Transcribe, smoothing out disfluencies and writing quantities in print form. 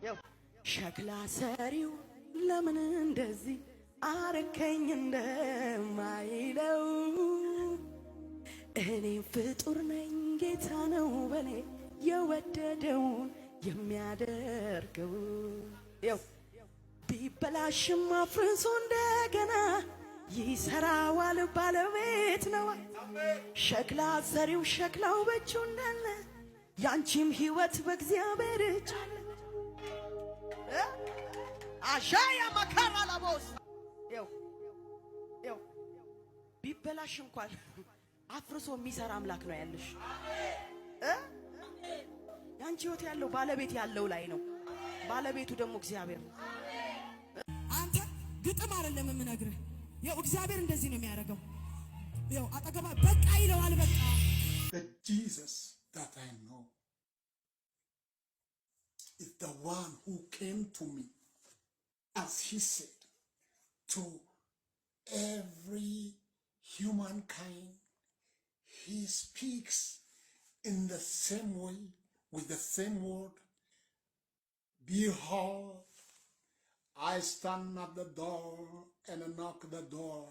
ያው ሸክላ ሰሪው ለምን እንደዚህ አረከኝ እንደማይለው እኔም ፍጡር ነኝ ጌታ ነው በኔ የወደደውን የሚያደርገው። ያው ቢበላሽም አፍርሶ እንደገና ይሰራዋል ባለቤት ነው። ሸክላ ሰሪው ሸክላው በእጁ እንዳለ ያንቺም ሕይወት በእግዚአብሔር እጅ አለ። አሻያ መካራ ለቦስ ያው ቢበላሽ እንኳን አፍርሶ የሚሰራ አምላክ ነው ያለሽ። ያንቺ ሕይወት ያለው ባለቤት ያለው ላይ ነው። ባለቤቱ ደግሞ እግዚአብሔር ነው። አንተ ግጥም አይደለም የምነግርህ። ያው እግዚአብሔር እንደዚህ ነው የሚያደርገው። ያው አጠገባ በቃ ይለዋል። በቃ The Jesus that I know is the one who came to me, as he said, to every humankind. He speaks in the same way, with the same word. Behold, I stand at the door and knock the door.